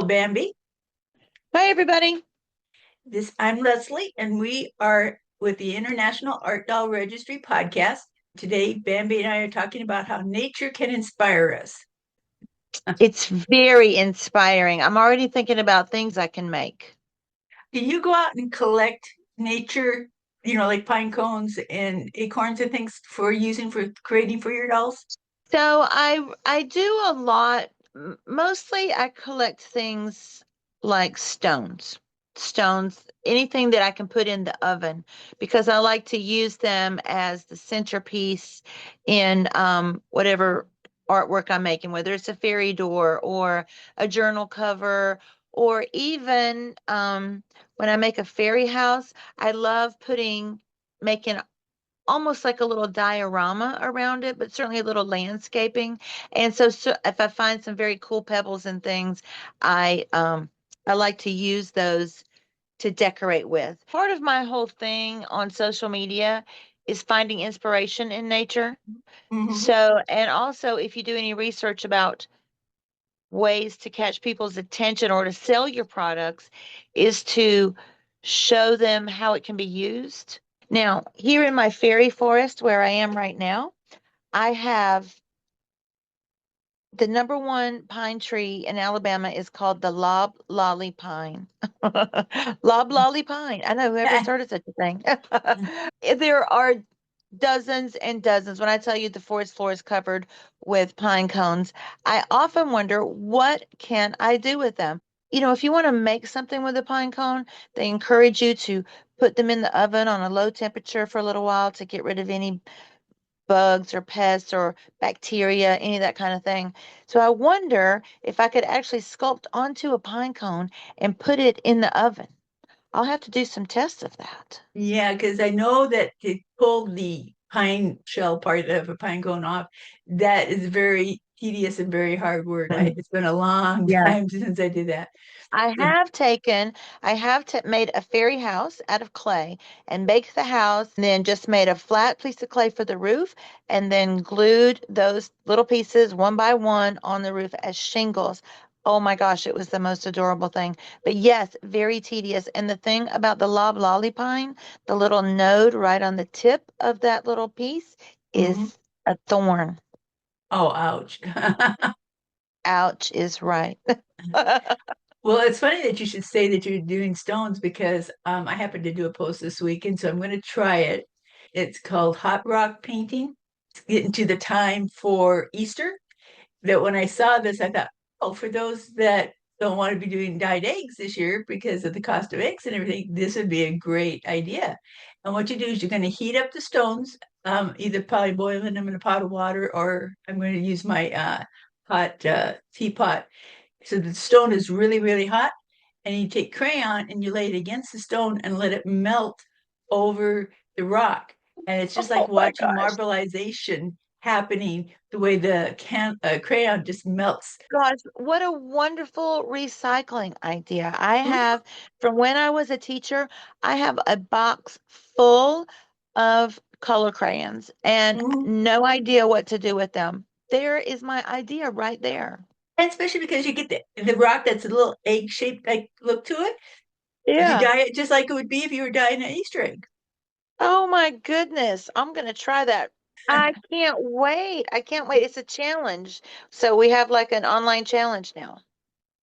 Hello, Bambi. Hi, everybody. I'm Leslie, and we are with the International Art Doll Registry podcast. Today, Bambi and I are talking about how nature can inspire us. It's very inspiring. I'm already thinking about things I can make. Do you go out and collect nature, like pine cones and acorns and things for using for creating for your dolls? So I do a lot. Mostly I collect things like stones, anything that I can put in the oven because I like to use them as the centerpiece in whatever artwork I'm making, whether it's a fairy door or a journal cover, or even when I make a fairy house, I love making almost like a little diorama around it, but certainly a little landscaping. And so if I find some very cool pebbles and things, I um I like to use those to decorate with. Part of my whole thing on social media is finding inspiration in nature. Hmm. So, and also if you do any research about ways to catch people's attention or to sell your products, is to show them how it can be used. Now, here in my fairy forest where I am right now, I have the number one pine tree in Alabama is called the lob lolly pine. Lob lolly pine. I know whoever's heard of such a thing. There are dozens and dozens. When I tell you the forest floor is covered with pine cones, I often wonder what can I do with them? If you want to make something with a pine cone, they encourage you to put them in the oven on a low temperature for a little while to get rid of any bugs or pests or bacteria, any of that kind of thing. So I wonder if I could actually sculpt onto a pine cone and put it in the oven. I'll have to do some tests of that. Yeah, because I know that to pull the pine shell part of a pine cone off, that is very tedious and very hard work. It's been a long Yeah. time since I did that. I So have taken, I have made a fairy house out of clay and baked the house, and then just made a flat piece of clay for the roof, and then glued those little pieces one by one on the roof as shingles. Oh my gosh, it was the most adorable thing. But yes, very tedious. And the thing about the loblolly pine, the little node right on the tip of that little piece mhm. is a thorn. Oh, ouch. Ouch is right. Well, it's funny that you should say that you're doing stones because I happened to do a post this week, and so I'm going to try it. It's called Hot Rock Painting. It's getting to the time for Easter. That when I saw this, I thought, oh, for those that don't want to be doing dyed eggs this year because of the cost of eggs and everything, this would be a great idea. And what you do is you're going to heat up the stones, either probably boiling them in a pot of water, or I'm going to use my hot teapot so the stone is really, really hot, and you take crayon and you lay it against the stone and let it melt over the rock. And it's just like Oh my watching gosh. marbleization happening the way the crayon just melts. Gosh, what a wonderful recycling idea. I Mhm. have, from when I was a teacher, I have a box full of color crayons and Mhm. no idea what to do with them. There is my idea right there. And especially because you get the rock that's a little egg shaped like look to it. You Yeah. dye it just like it would be if you were dyeing an Easter egg. Oh my goodness. I'm going to try that. I can't wait. I can't wait. It's a challenge. So we have like an online challenge now.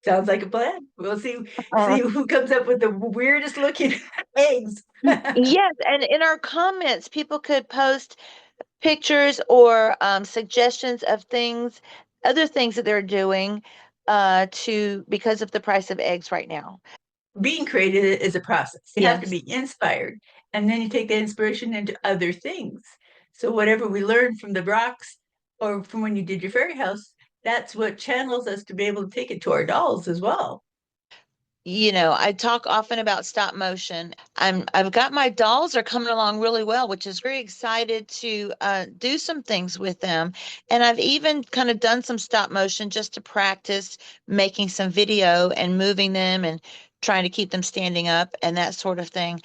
Sounds like a plan. We'll see Uh, who comes up with the weirdest looking eggs. Yes, and in our comments, people could post pictures or suggestions of other things that they're doing to because of the price of eggs right now. Being creative is a process. You have to Yes. be inspired, and then you take that inspiration into other things. So whatever we learned from the rocks or from when you did your fairy house, that's what channels us to be able to take it to our dolls as well. I talk often about stop motion. I've got my dolls are coming along really well, which is very excited to do some things with them. And I've even kind of done some stop motion just to practice making some video and moving them and trying to keep them standing up and that sort of thing.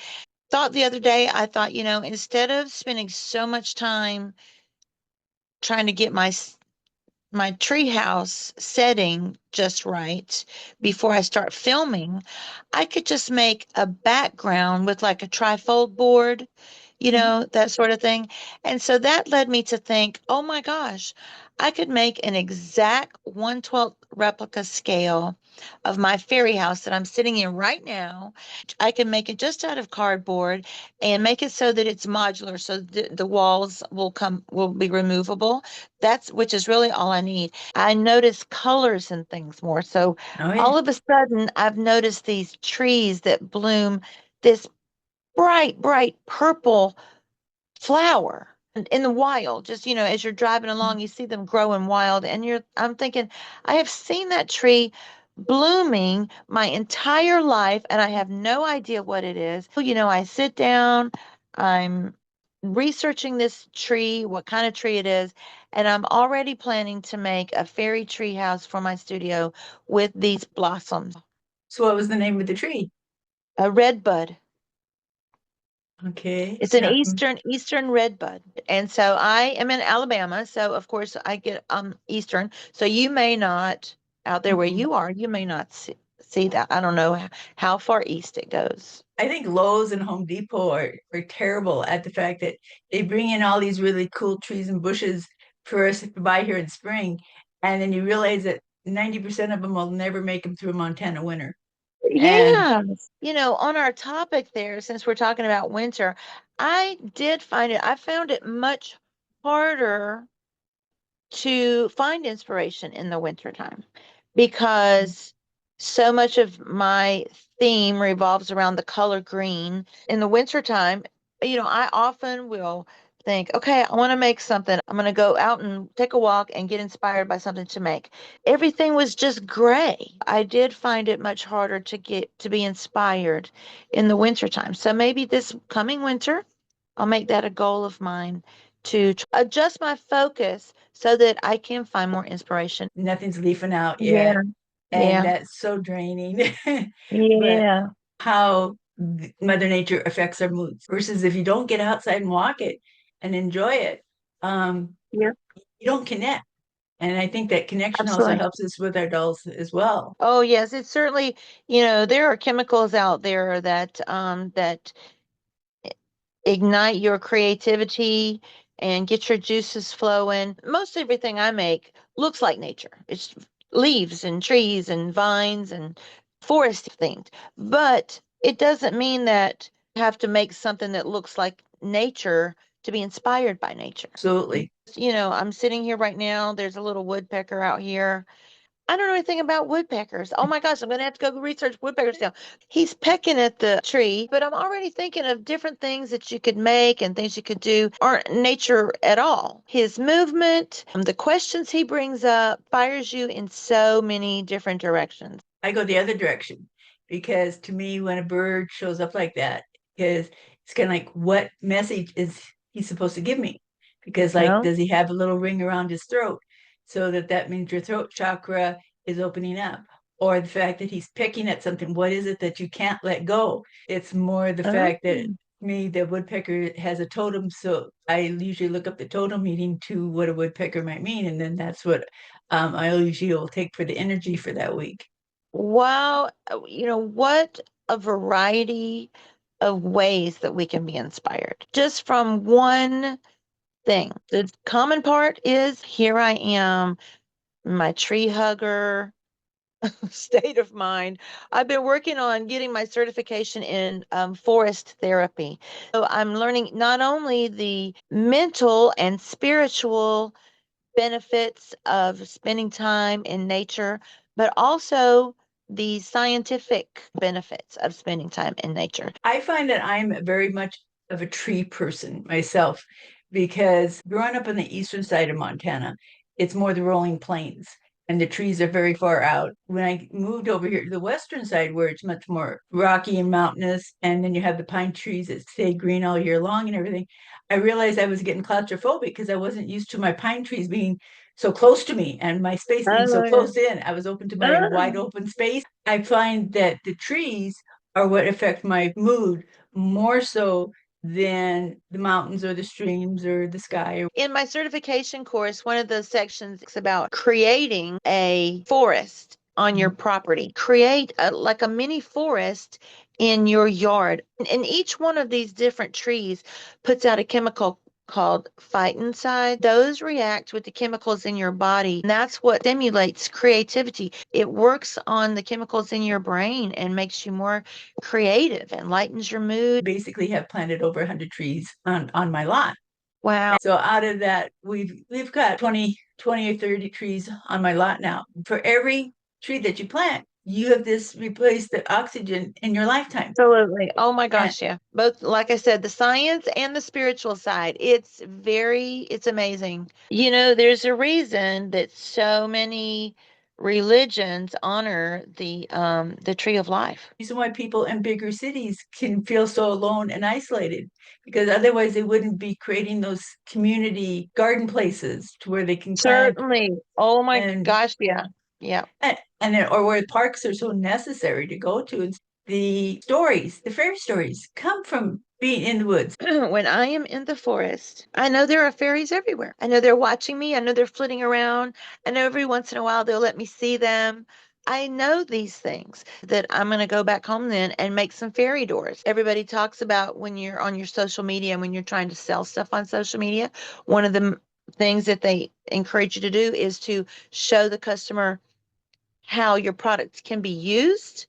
Thought the other day, I thought, instead of spending so much time trying to get my my treehouse setting just right before I start filming, I could just make a background with like a trifold board, Mhm. that sort of thing. And so that led me to think, oh my gosh, I could make an exact 1/12 replica scale of my fairy house that I'm sitting in right now. I can make it just out of cardboard and make it so that it's modular, so the walls will be removable. That's which is really all I need. I notice colors and things more. So Oh yeah. all of a sudden, I've noticed these trees that bloom this bright, bright purple flower in the wild. Just, as you're driving along, you see them growing wild, and I'm thinking, I have seen that tree blooming my entire life, and I have no idea what it is. I sit down, I'm researching this tree, what kind of tree it is, and I'm already planning to make a fairy tree house for my studio with these blossoms. So what was the name of the tree? A red bud. Okay. It's an eastern red bud. And so I am in Alabama, so of course I get eastern. So you may not out there where Mm-mm. you are, you may not see that. I don't know how far east it goes. I think Lowe's and Home Depot are terrible at the fact that they bring in all these really cool trees and bushes for us to buy here in spring, and then you realize that 90% of them will never make them through a Montana winter. And Yeah. On our topic there, since we're talking about winter, I found it much harder to find inspiration in the wintertime because so much of my theme revolves around the color green. In the wintertime, I often will think, okay, I want to make something. I'm going to go out and take a walk and get inspired by something to make. Everything was just gray. I did find it much harder to get to be inspired in the wintertime. So maybe this coming winter, I'll make that a goal of mine to adjust my focus so that I can find more inspiration. nothing's leafing out yet, Yeah, and yeah, that's so draining. But yeah. how Mother Nature affects our moods versus if you don't get outside and walk it and enjoy it, um, Yeah, you don't connect. And I think that connection also absolutely. helps us with our dolls as well. Oh, yes, it's certainly, there are chemicals out there that ignite your creativity and get your juices flowing. Most everything I make looks like nature. It's leaves and trees and vines and forest themed. But it doesn't mean that you have to make something that looks like nature to be inspired by nature. Absolutely. I'm sitting here right now. There's a little woodpecker out here. I don't know anything about woodpeckers. Oh my gosh, I'm going to have to go research woodpeckers now. He's pecking at the tree, but I'm already thinking of different things that you could make and things you could do aren't nature at all. His movement, the questions he brings up, fires you in so many different directions. I go the other direction because to me, when a bird shows up like that, because it's kind of like, what message is he supposed to give me? Because, like, No? does he have a little ring around his throat so that means your throat chakra is opening up? Or the fact that he's picking at something, what is it that you can't let go? It's more the Oh, fact that me, the woodpecker has a totem, so I usually look up the totem meaning to what a woodpecker might mean, and then that's what I usually will take for the energy for that week. wow. What a variety of ways that we can be inspired just from one thing. The common part is here I am, my tree hugger state of mind. I've been working on getting my certification in forest therapy. So I'm learning not only the mental and spiritual benefits of spending time in nature, but also the scientific benefits of spending time in nature. I find that I'm very much of a tree person myself because growing up on the eastern side of Montana, it's more the rolling plains and the trees are very far out. When I moved over here to the western side, where it's much more rocky and mountainous, and then you have the pine trees that stay green all year long and everything, I realized I was getting claustrophobic because I wasn't used to my pine trees being so close to me and my space being so Oh, close in. I was open to my wide yeah. open space. I find that the trees are what affect my mood more so than the mountains or the streams or the sky. In my certification course, one of the sections is about creating a forest on your property. Create like a mini forest in your yard. And each one of these different trees puts out a chemical called phytoncide. Those react with the chemicals in your body. And that's what stimulates creativity. It works on the chemicals in your brain and makes you more creative and lightens your mood. Basically have planted over 100 trees on my lot. Wow. So out of that, we've got 20 or 30 trees on my lot now. For every tree that you plant, you have this replace the oxygen in your lifetime. Absolutely. Oh my And gosh, yeah. Both, like I said, the science and the spiritual side. It's amazing. There's a reason that so many religions honor the tree of life. reason why people in bigger cities can feel so alone and isolated, because otherwise they wouldn't be creating those community garden places to where they can plant Certainly. Oh my and gosh, yeah. Yeah. or where parks are so necessary to go to. And the fairy stories come from being in the woods. When I am in the forest, I know there are fairies everywhere. I know they're watching me. I know they're flitting around. I know every once in a while they'll let me see them. I know these things that I'm going to go back home then and make some fairy doors. Everybody talks about when you're on your social media and when you're trying to sell stuff on social media, one of the things that they encourage you to do is to show the customer how your products can be used.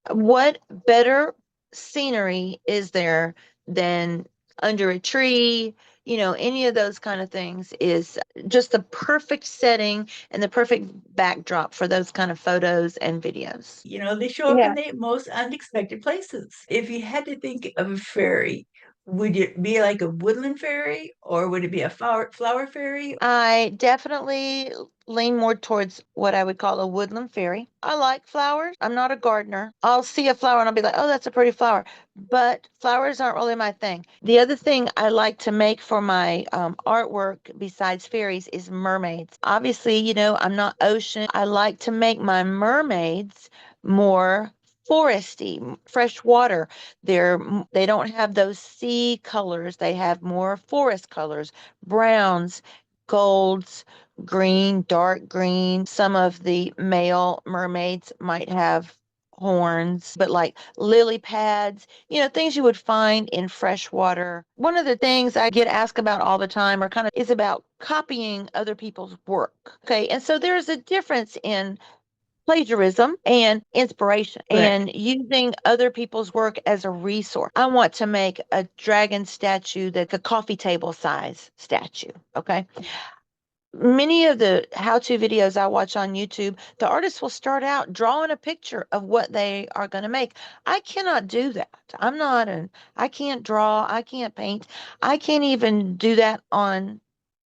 What better scenery is there than under a tree? Any of those kind of things is just the perfect setting and the perfect backdrop for those kind of photos and videos. They show up in Yeah. the most unexpected places. If you had to think of a fairy, would it be like a woodland fairy or would it be a flower fairy? I definitely lean more towards what I would call a woodland fairy. I like flowers. I'm not a gardener. I'll see a flower and I'll be like, oh, that's a pretty flower. But flowers aren't really my thing. The other thing I like to make for my artwork besides fairies is mermaids. Obviously, I'm not ocean. I like to make my mermaids more foresty, fresh water. They don't have those sea colors. They have more forest colors, browns, golds, green, dark green. Some of the male mermaids might have horns, but like lily pads, things you would find in fresh water. One of the things I get asked about all the time or kind of is about copying other people's work. Okay. And so there's a difference in plagiarism and inspiration Correct. and using other people's work as a resource. I want to make a dragon statue that's a coffee table size statue. Okay. Many of the how-to videos I watch on YouTube, the artists will start out drawing a picture of what they are going to make. I cannot do that. I can't draw, I can't paint. I can't even do that on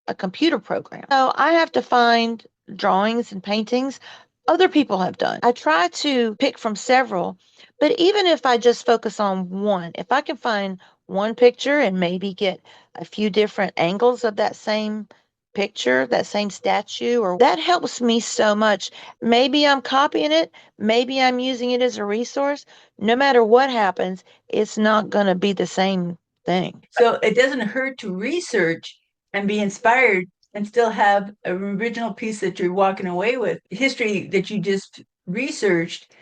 a computer program. So I have to find drawings and paintings other people have done. I try to pick from several, but even if I just focus on one, if I can find one picture and maybe get a few different angles of that same picture, that same statue, or that helps me so much. Maybe I'm copying it, maybe I'm using it as a resource. No matter what happens, it's not going to be the same thing. So it doesn't hurt to research and be inspired and still have an original piece that you're walking away with. History that you just researched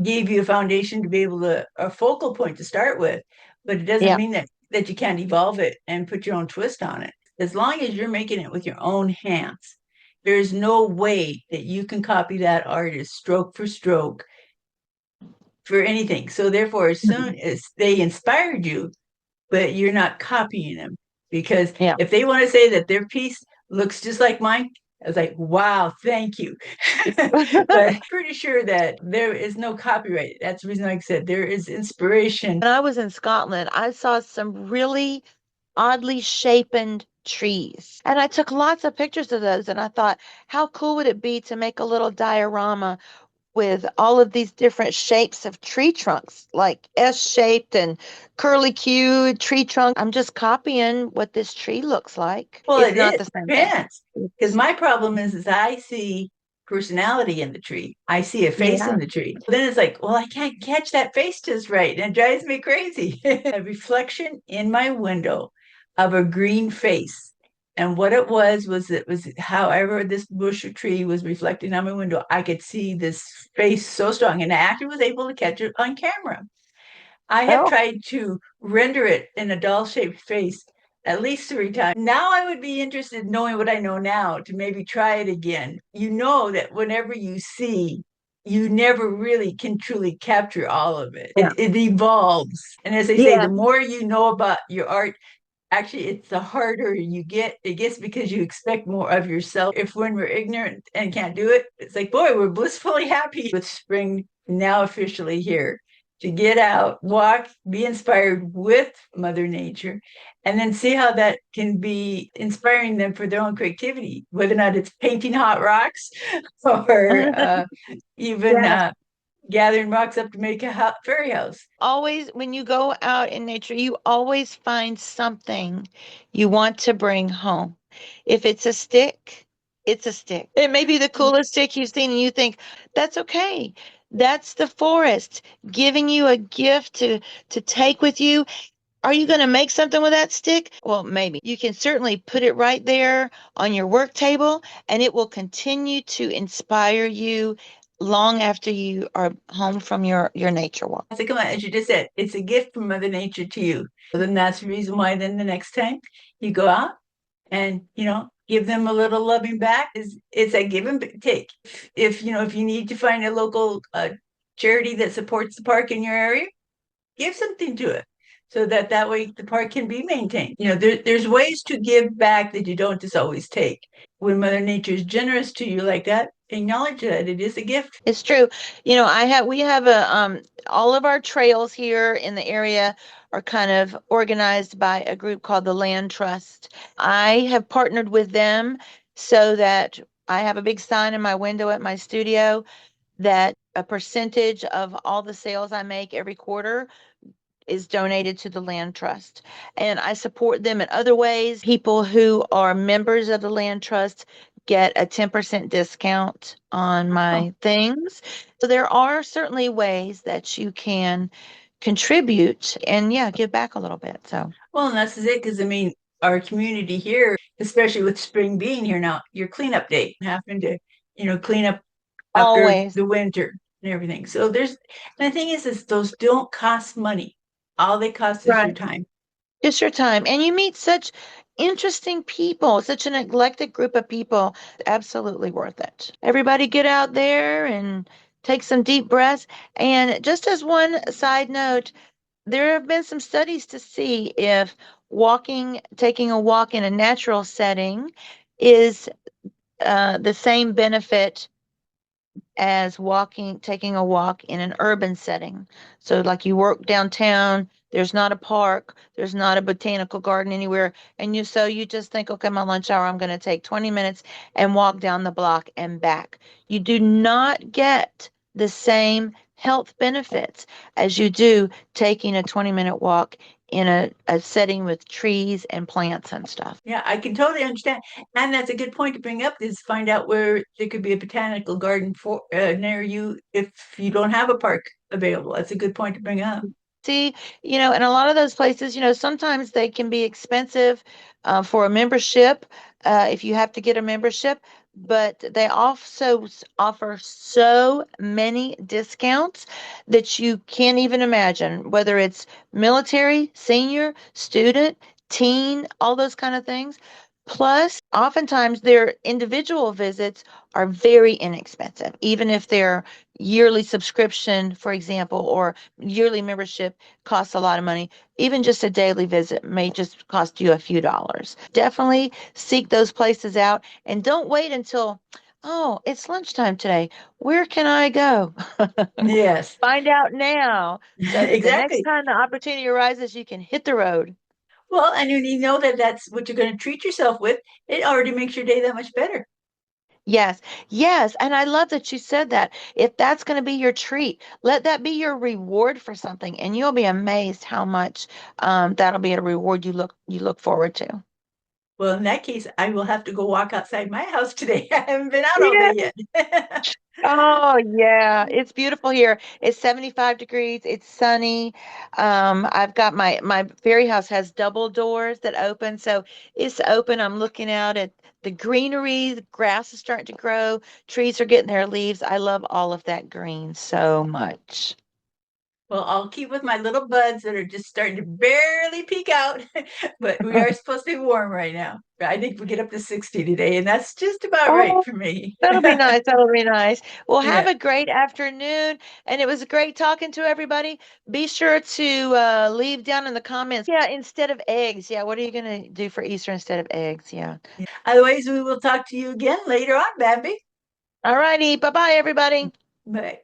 gave you a foundation to be able to a focal point to start with, but it doesn't Yeah. mean that you can't evolve it and put your own twist on it. As long as you're making it with your own hands, there's no way that you can copy that artist stroke for stroke for anything. So therefore, as soon Mhm. as they inspired you, but you're not copying them, because Yeah. if they want to say that their piece looks just like mine, I was like, wow, thank you. But pretty sure that there is no copyright. That's the reason, like I said, there is inspiration. When I was in Scotland, I saw some really oddly shapen trees. And I took lots of pictures of those and I thought, how cool would it be to make a little diorama with all of these different shapes of tree trunks, like S-shaped and curly Q tree trunk. I'm just copying what this tree looks like. Well, It's it not is the same thing. depends. Because It's- my problem is I see personality in the tree. I see a face Yeah. in the tree. Then it's like, well, I can't catch that face just right. And it drives me crazy. A reflection in my window of a green face. And what it was however this bush or tree was reflecting on my window, I could see this face so strong. And I actually was able to catch it on camera. I have Oh, tried to render it in a doll shaped face at least 3 times. Now I would be interested in knowing what I know now to maybe try it again. You know that whenever you see, you never really can truly capture all of it. yeah. It evolves. And as they say, Yeah. the more you know about your art, actually it's the harder you get it gets because you expect more of yourself. If when we're ignorant and can't do it, it's like, boy, we're blissfully happy with spring now officially here, to get out, walk, be inspired with Mother Nature, and then see how that can be inspiring them for their own creativity, whether or not it's painting hot rocks or even Yes. gathering rocks up to make a fairy house. Always, when you go out in nature, you always find something you want to bring home. If it's a stick, it's a stick. It may be the coolest stick you've seen, and you think, that's okay. That's the forest giving you a gift to take with you. Are you going to make something with that stick? Well, maybe. You can certainly put it right there on your work table, and it will continue to inspire you long after you are home from your nature walk. So come on, as you just said, it's a gift from Mother Nature to you. So then that's the reason why then the next time you go out and give them a little loving back, is it's a give and take. If if you need to find a local charity that supports the park in your area, give something to it so that that way the park can be maintained. There's ways to give back that you don't just always take. When Mother Nature is generous to you like that, acknowledge that it is a gift. It's true. We have all of our trails here in the area are kind of organized by a group called the Land Trust. I have partnered with them so that I have a big sign in my window at my studio that a percentage of all the sales I make every quarter is donated to the Land Trust. And I support them in other ways. People who are members of the Land Trust get a 10% discount on Oh, my things. So there are certainly ways that you can contribute and, yeah, give back a little bit. So well, and that's it, because I mean, our community here, especially with spring being here now, your cleanup day, having to, clean up after always, the winter and everything. So and the thing is those don't cost money. All they cost is your right, time. just your time. And you meet such interesting people, such an eclectic group of people. Absolutely worth it. Everybody get out there and take some deep breaths. And just as one side note, there have been some studies to see if taking a walk in a natural setting is the same benefit as taking a walk in an urban setting. So, like you work downtown, there's not a park, there's not a botanical garden anywhere, and you just think, okay, my lunch hour, I'm going to take 20 minutes and walk down the block and back. You do not get the same health benefits as you do taking a 20-minute walk in a setting with trees and plants and stuff. Yeah, I can totally understand. And that's a good point to bring up, is find out where there could be a botanical garden for near you if you don't have a park available. That's a good point to bring up. See, and a lot of those places, sometimes they can be expensive for a membership if you have to get a membership, but they also offer so many discounts that you can't even imagine, whether it's military, senior, student, teen, all those kind of things. Plus, oftentimes their individual visits are very inexpensive, even if their yearly subscription, for example, or yearly membership costs a lot of money. Even just a daily visit may just cost you a few dollars. Definitely seek those places out and don't wait until, oh, it's lunchtime today. Where can I go? Yes, Find out now so that the next exactly. time the opportunity arises, you can hit the road. Well, and when you know that that's what you're going to treat yourself with, it already makes your day that much better. Yes, yes. And I love that you said that. If that's going to be your treat, let that be your reward for something, and you'll be amazed how much that'll be a reward you look forward to. Well, in that case, I will have to go walk outside my house today. I haven't been out all Yeah. day yet. Oh yeah, it's beautiful here. It's 75 degrees. It's sunny. I've got my fairy house has double doors that open, so it's open. I'm looking out at the greenery. The grass is starting to grow. Trees are getting their leaves. I love all of that green so much. Well, I'll keep with my little buds that are just starting to barely peek out, but we are supposed to be warm right now. I think we get up to 60 today, and that's just about right Oh, for me. that'll be nice. That'll be nice. Well, have Yeah. a great afternoon, and it was great talking to everybody. Be sure to leave down in the comments. Yeah, instead of eggs. Yeah, what are you gonna do for Easter instead of eggs? Yeah. Otherwise, we will talk to you again later on, Babby. All righty. Bye-bye, everybody. Bye.